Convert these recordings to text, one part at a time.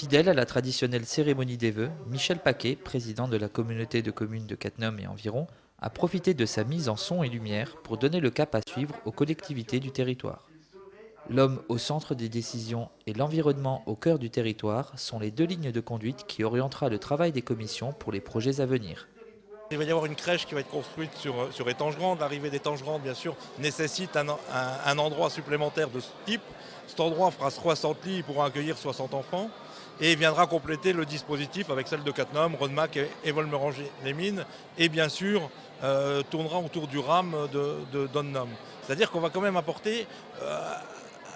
Fidèle à la traditionnelle cérémonie des vœux, Michel Paquet, président de la communauté de communes de Cattenom et environ, a profité de sa mise en son et lumière pour donner le cap à suivre aux collectivités du territoire. L'homme au centre des décisions et l'environnement au cœur du territoire sont les deux lignes de conduite qui orientera le travail des commissions pour les projets à venir. Il va y avoir une crèche qui va être construite sur Étanges-Grandes. L'arrivée d'Étanges-Grandes, bien sûr, nécessite un endroit supplémentaire de ce type. Cet endroit fera 60 lits, il pourra accueillir 60 enfants et viendra compléter le dispositif avec celle de Cattenom, Rodemack et Volmerange-les-Mines et bien sûr tournera autour du RAM de Donnum. C'est-à-dire qu'on va quand même apporter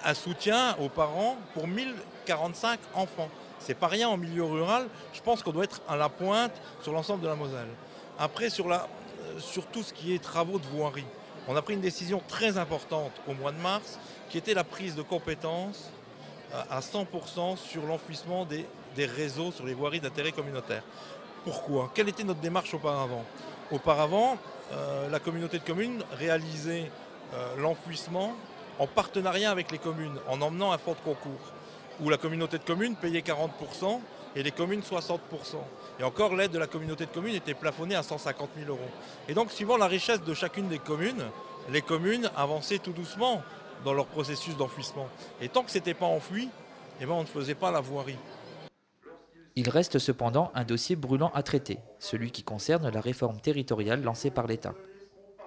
un soutien aux parents pour 1045 enfants. C'est pas rien en milieu rural, je pense qu'on doit être à la pointe sur l'ensemble de la Moselle. Après, sur tout ce qui est travaux de voirie, on a pris une décision très importante au mois de mars, qui était la prise de compétences à 100% sur l'enfouissement des réseaux sur les voiries d'intérêt communautaire. Pourquoi? Quelle était notre démarche auparavant? Auparavant, la communauté de communes réalisait l'enfouissement en partenariat avec les communes, en emmenant un fonds de concours, où la communauté de communes payait 40%, et les communes 60%. Et encore, l'aide de la communauté de communes était plafonnée à 150 000 euros. Et donc, suivant la richesse de chacune des communes, les communes avançaient tout doucement dans leur processus d'enfouissement. Et tant que ce n'était pas enfoui, eh ben, on ne faisait pas la voirie. Il reste cependant un dossier brûlant à traiter, celui qui concerne la réforme territoriale lancée par l'État.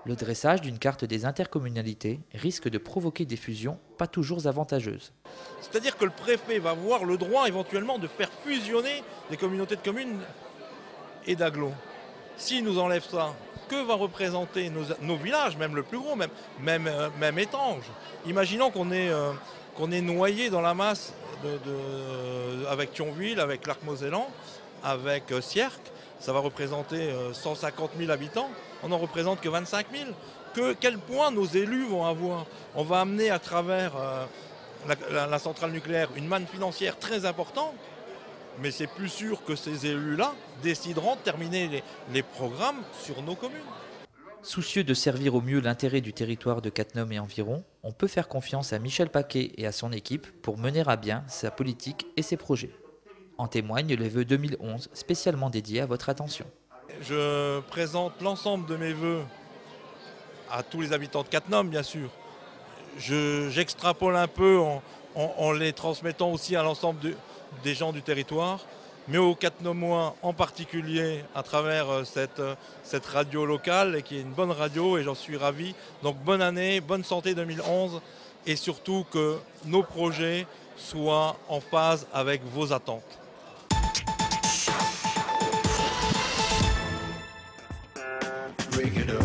Le dressage d'une carte des intercommunalités risque de provoquer des fusions pas toujours avantageuses. C'est-à-dire que le préfet va avoir le droit éventuellement de faire fusionner des communautés de communes et d'agglos. S'il nous enlève ça, que va représenter nos villages, même le plus gros, même Étanges? Imaginons qu'on est noyé dans la masse avec Thionville, avec l'Arc-Mosellan, avec Sierck. Ça va représenter 150 000 habitants. On n'en représente que 25 000. Quel point nos élus vont avoir? On va amener à travers la centrale nucléaire une manne financière très importante, mais c'est plus sûr que ces élus-là décideront de terminer les programmes sur nos communes. Soucieux de servir au mieux l'intérêt du territoire de Cattenom et environ, on peut faire confiance à Michel Paquet et à son équipe pour mener à bien sa politique et ses projets. En témoignent les vœux 2011 spécialement dédiés à votre attention. Je présente l'ensemble de mes vœux à tous les habitants de Cattenom, bien sûr. J'extrapole un peu en les transmettant aussi à l'ensemble des gens du territoire, mais aux Cattenomois en particulier à travers cette radio locale, et qui est une bonne radio et j'en suis ravi. Donc bonne année, bonne santé 2011 et surtout que nos projets soient en phase avec vos attentes. Break it up.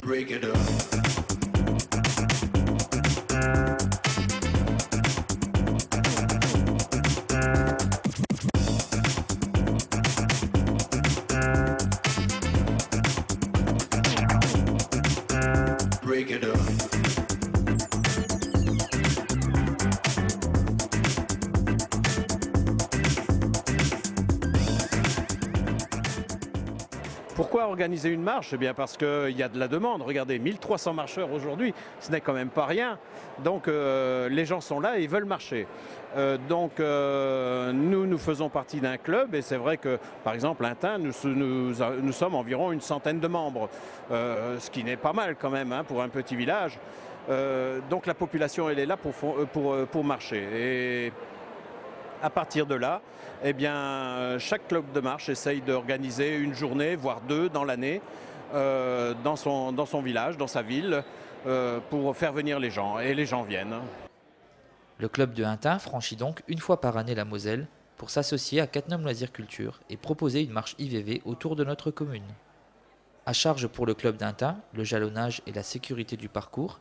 Break it up. Break it up. Pourquoi organiser une marche? Eh bien parce qu'il y a de la demande. Regardez, 1300 marcheurs aujourd'hui, ce n'est quand même pas rien. Donc les gens sont là et ils veulent marcher. Nous faisons partie d'un club et c'est vrai que, par exemple, Intin, nous sommes environ une centaine de membres, ce qui n'est pas mal quand même hein, pour un petit village. Donc la population, elle est là pour marcher. Et à partir de là, eh bien, chaque club de marche essaye d'organiser une journée, voire deux dans l'année, dans son village, dans sa ville, pour faire venir les gens. Et les gens viennent. Le club de Intin franchit donc une fois par année la Moselle pour s'associer à Cattenom Loisirs Culture et proposer une marche IVV autour de notre commune. À charge pour le club d'Intin, le jalonnage et la sécurité du parcours.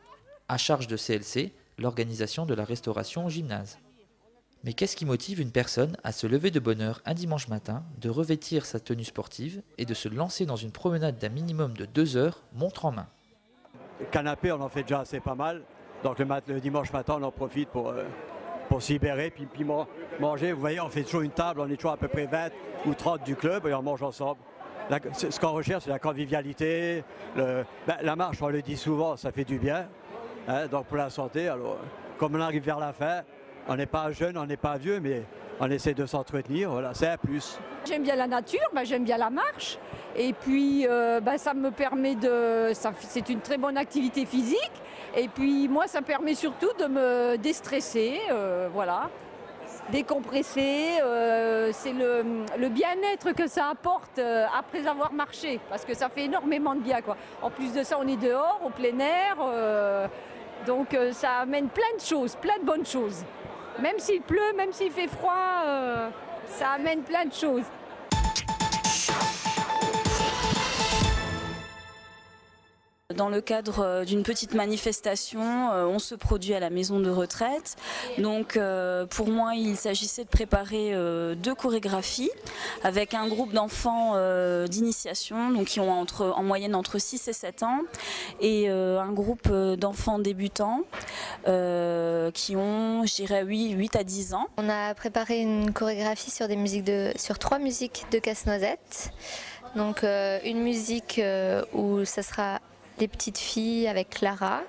À charge de CLC, l'organisation de la restauration au gymnase. Mais qu'est-ce qui motive une personne à se lever de bonne heure un dimanche matin, de revêtir sa tenue sportive et de se lancer dans une promenade d'un minimum de 2 heures, montre en main? Canapé, on en fait déjà assez pas mal. Donc le dimanche matin, on en profite pour pour se libérer, puis manger. Vous voyez, on fait toujours une table, on est toujours à peu près 20 ou 30 du club et on mange ensemble. Ce qu'on recherche, c'est la convivialité. La marche, on le dit souvent, ça fait du bien. Hein, donc pour la santé, alors, comme on arrive vers la fin, on n'est pas jeune, on n'est pas vieux, mais on essaie de s'entretenir, voilà, c'est un plus. J'aime bien la nature, j'aime bien la marche. Et puis, ça me permet c'est une très bonne activité physique. Et puis, moi, ça permet surtout de me déstresser, voilà. Décompresser, c'est le bien-être que ça apporte après avoir marché, parce que ça fait énormément de bien, quoi. En plus de ça, on est dehors, au plein air, donc ça amène plein de choses, plein de bonnes choses. Même s'il pleut, même s'il fait froid, ça amène plein de choses. Dans le cadre d'une petite manifestation, on se produit à la maison de retraite. Donc pour moi, il s'agissait de préparer 2 chorégraphies avec un groupe d'enfants d'initiation, donc qui ont en moyenne entre 6 et 7 ans, et un groupe d'enfants débutants qui ont, je dirais, 8 à 10 ans. On a préparé une chorégraphie sur 3 musiques de Casse-Noisette. Donc une musique où ça sera des petites filles avec Clara,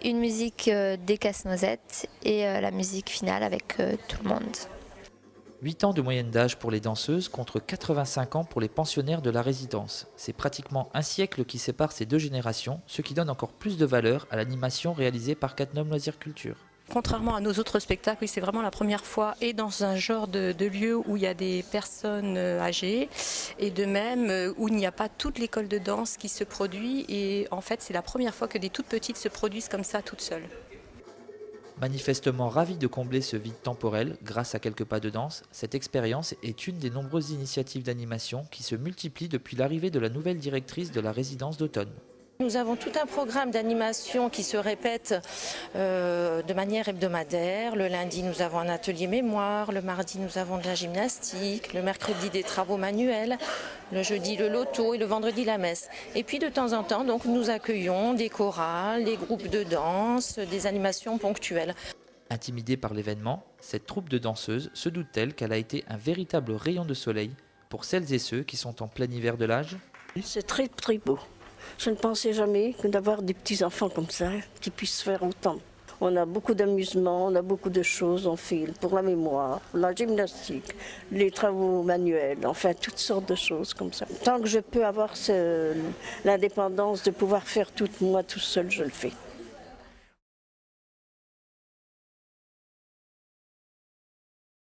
une musique des Casse-Noisette et la musique finale avec tout le monde. 8 ans de moyenne d'âge pour les danseuses contre 85 ans pour les pensionnaires de la résidence. C'est pratiquement un siècle qui sépare ces 2 générations, ce qui donne encore plus de valeur à l'animation réalisée par Cattenom Loisirs Culture. Contrairement à nos autres spectacles, oui, c'est vraiment la première fois et dans un genre de lieu où il y a des personnes âgées et de même où il n'y a pas toute l'école de danse qui se produit et en fait c'est la première fois que des toutes petites se produisent comme ça toutes seules. Manifestement ravi de combler ce vide temporel grâce à quelques pas de danse, cette expérience est une des nombreuses initiatives d'animation qui se multiplient depuis l'arrivée de la nouvelle directrice de la résidence d'automne. Nous avons tout un programme d'animation qui se répète de manière hebdomadaire. Le lundi, nous avons un atelier mémoire. Le mardi, nous avons de la gymnastique. Le mercredi, des travaux manuels. Le jeudi, le loto et le vendredi, la messe. Et puis, de temps en temps, donc, nous accueillons des chorales, des groupes de danse, des animations ponctuelles. Intimidée par l'événement, cette troupe de danseuses se doute-t-elle qu'elle a été un véritable rayon de soleil pour celles et ceux qui sont en plein hiver de l'âge? C'est très très beau. Je ne pensais jamais que d'avoir des petits-enfants comme ça, qui puissent faire autant. On a beaucoup d'amusement, on a beaucoup de choses, on fait pour la mémoire, la gymnastique, les travaux manuels, enfin toutes sortes de choses comme ça. Tant que je peux avoir l'indépendance de pouvoir faire tout moi tout seul, je le fais.